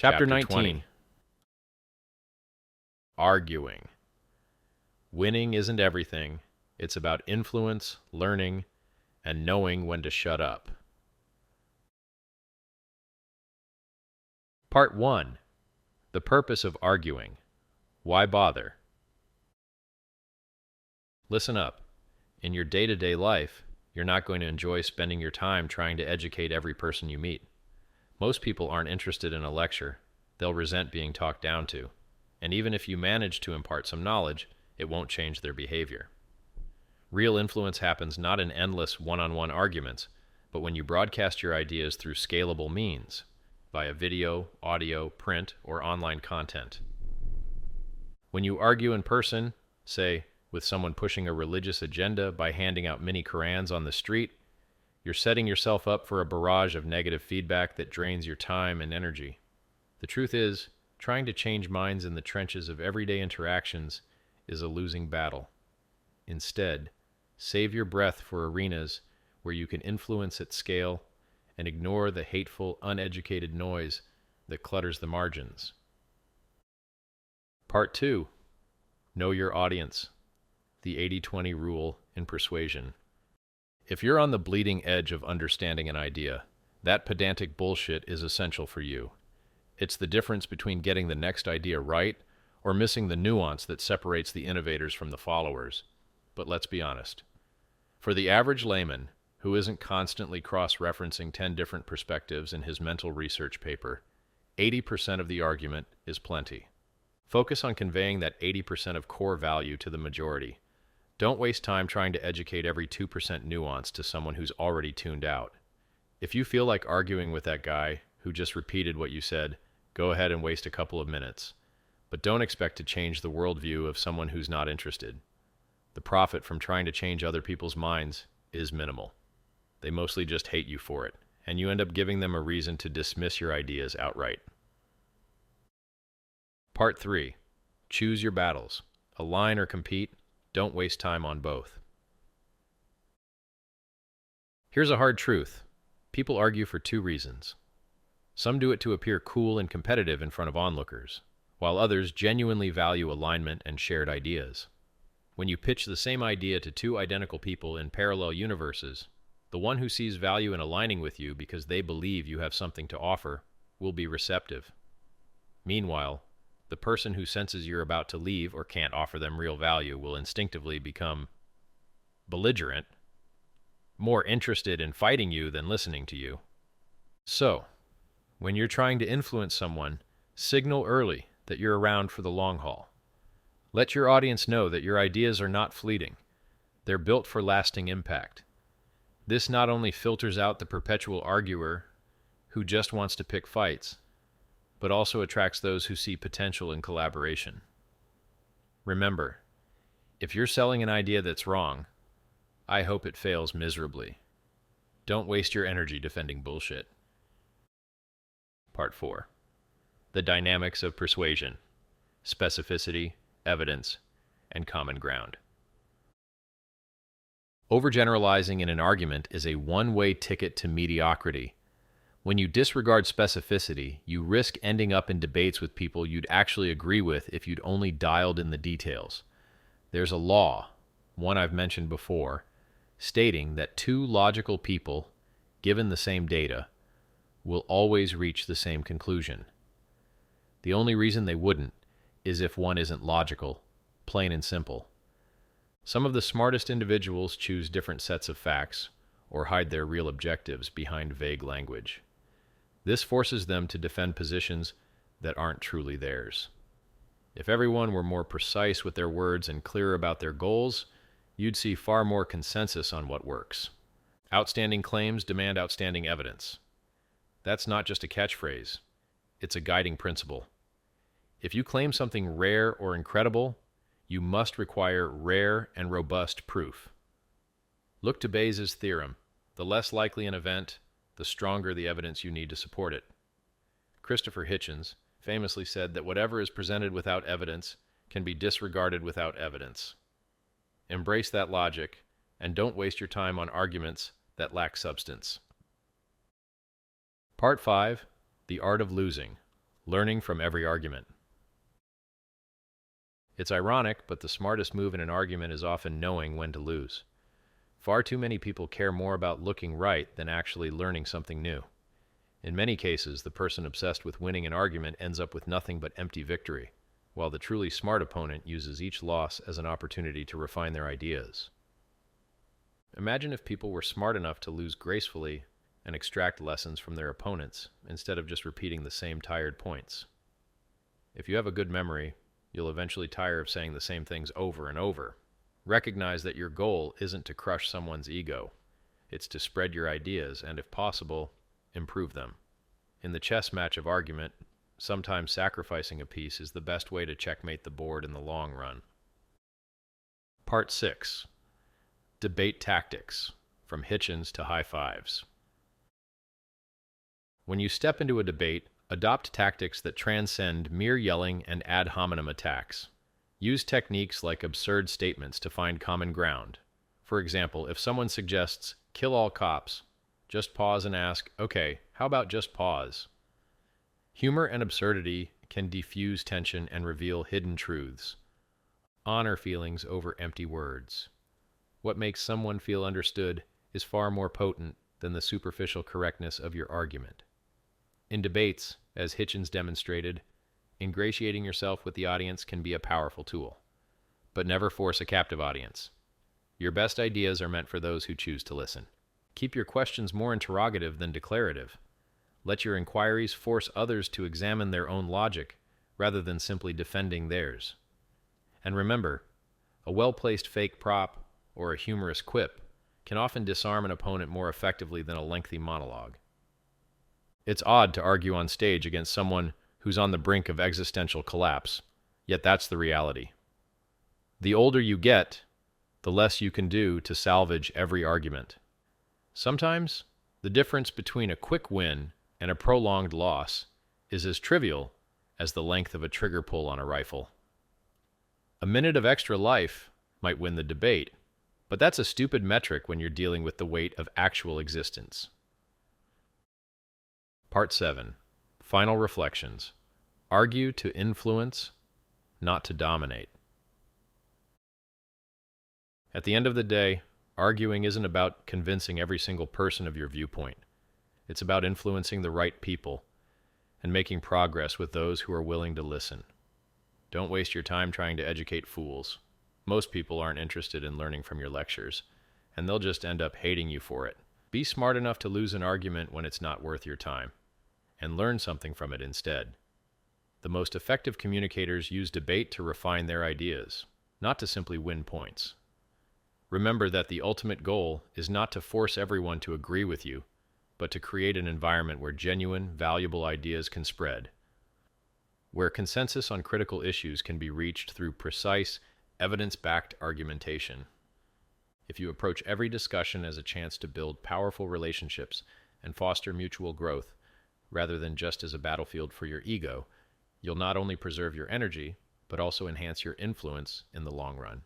Chapter 19. Arguing. Winning isn't everything. It's about influence, learning, and knowing when to shut up. Part 1. The purpose of arguing. Why bother? Listen up. In your day-to-day life, you're not going to enjoy spending your time trying to educate every person you meet. Most people aren't interested in a lecture. They'll resent being talked down to. And even if you manage to impart some knowledge, it won't change their behavior. Real influence happens not in endless one-on-one arguments, but when you broadcast your ideas through scalable means, via video, audio, print, or online content. When you argue in person, say, with someone pushing a religious agenda by handing out mini Qurans on the street, you're setting yourself up for a barrage of negative feedback that drains your time and energy. The truth is, trying to change minds in the trenches of everyday interactions is a losing battle. Instead, save your breath for arenas where you can influence at scale and ignore the hateful, uneducated noise that clutters the margins. Part 2. Know your audience. The 80-20 rule in Persuasion. If you're on the bleeding edge of understanding an idea, that pedantic bullshit is essential for you. It's the difference between getting the next idea right or missing the nuance that separates the innovators from the followers. But let's be honest. For the average layman, who isn't constantly cross-referencing 10 different perspectives in his mental research paper, 80% of the argument is plenty. Focus on conveying that 80% of core value to the majority. Don't waste time trying to educate every 2% nuance to someone who's already tuned out. If you feel like arguing with that guy who just repeated what you said, go ahead and waste a couple of minutes. But don't expect to change the worldview of someone who's not interested. The profit from trying to change other people's minds is minimal. They mostly just hate you for it, and you end up giving them a reason to dismiss your ideas outright. Part 3. Choose your battles. Align or compete. Don't waste time on both. Here's a hard truth. People argue for 2 reasons. Some do it to appear cool and competitive in front of onlookers, while others genuinely value alignment and shared ideas. When you pitch the same idea to 2 identical people in parallel universes, the one who sees value in aligning with you because they believe you have something to offer will be receptive. Meanwhile, the person who senses you're about to leave or can't offer them real value will instinctively become belligerent, more interested in fighting you than listening to you. So, when you're trying to influence someone, signal early that you're around for the long haul. Let your audience know that your ideas are not fleeting. They're built for lasting impact. This not only filters out the perpetual arguer who just wants to pick fights, but also attracts those who see potential in collaboration. Remember, if you're selling an idea that's wrong, I hope it fails miserably. Don't waste your energy defending bullshit. Part 4. The dynamics of persuasion. Specificity, evidence, and common ground. Overgeneralizing in an argument is a one-way ticket to mediocrity. When you disregard specificity, you risk ending up in debates with people you'd actually agree with if you'd only dialed in the details. There's a law, one I've mentioned before, stating that 2 logical people, given the same data, will always reach the same conclusion. The only reason they wouldn't is if one isn't logical, plain and simple. Some of the smartest individuals choose different sets of facts or hide their real objectives behind vague language. This forces them to defend positions that aren't truly theirs. If everyone were more precise with their words and clearer about their goals, you'd see far more consensus on what works. Outstanding claims demand outstanding evidence. That's not just a catchphrase. It's a guiding principle. If you claim something rare or incredible, you must require rare and robust proof. Look to Bayes' theorem. The less likely an event, the stronger the evidence you need to support it. Christopher Hitchens famously said that whatever is presented without evidence can be disregarded without evidence. Embrace that logic, and don't waste your time on arguments that lack substance. Part 5. The Art of Losing. Learning from every argument. It's ironic, but the smartest move in an argument is often knowing when to lose. Far too many people care more about looking right than actually learning something new. In many cases, the person obsessed with winning an argument ends up with nothing but empty victory, while the truly smart opponent uses each loss as an opportunity to refine their ideas. Imagine if people were smart enough to lose gracefully and extract lessons from their opponents, instead of just repeating the same tired points. If you have a good memory, you'll eventually tire of saying the same things over and over. Recognize that your goal isn't to crush someone's ego. It's to spread your ideas and, if possible, improve them. In the chess match of argument, sometimes sacrificing a piece is the best way to checkmate the board in the long run. Part 6. Debate Tactics, from Hitchens to High Fives. When you step into a debate, adopt tactics that transcend mere yelling and ad hominem attacks. Use techniques like absurd statements to find common ground. For example, if someone suggests, "kill all cops," just pause and ask, "Okay, how about just pause?" Humor and absurdity can diffuse tension and reveal hidden truths. Honor feelings over empty words. What makes someone feel understood is far more potent than the superficial correctness of your argument. In debates, as Hitchens demonstrated, ingratiating yourself with the audience can be a powerful tool. But never force a captive audience. Your best ideas are meant for those who choose to listen. Keep your questions more interrogative than declarative. Let your inquiries force others to examine their own logic, rather than simply defending theirs. And remember, a well-placed fake prop or a humorous quip can often disarm an opponent more effectively than a lengthy monologue. It's odd to argue on stage against someone who's on the brink of existential collapse, yet that's the reality. The older you get, the less you can do to salvage every argument. Sometimes, the difference between a quick win and a prolonged loss is as trivial as the length of a trigger pull on a rifle. A minute of extra life might win the debate, but that's a stupid metric when you're dealing with the weight of actual existence. Part 7. Final Reflections. Argue to influence, not to dominate. At the end of the day, arguing isn't about convincing every single person of your viewpoint. It's about influencing the right people and making progress with those who are willing to listen. Don't waste your time trying to educate fools. Most people aren't interested in learning from your lectures, and they'll just end up hating you for it. Be smart enough to lose an argument when it's not worth your time, and learn something from it instead. The most effective communicators use debate to refine their ideas, not to simply win points. Remember that the ultimate goal is not to force everyone to agree with you, but to create an environment where genuine, valuable ideas can spread, where consensus on critical issues can be reached through precise, evidence-backed argumentation. If you approach every discussion as a chance to build powerful relationships and foster mutual growth, rather than just as a battlefield for your ego, you'll not only preserve your energy, but also enhance your influence in the long run.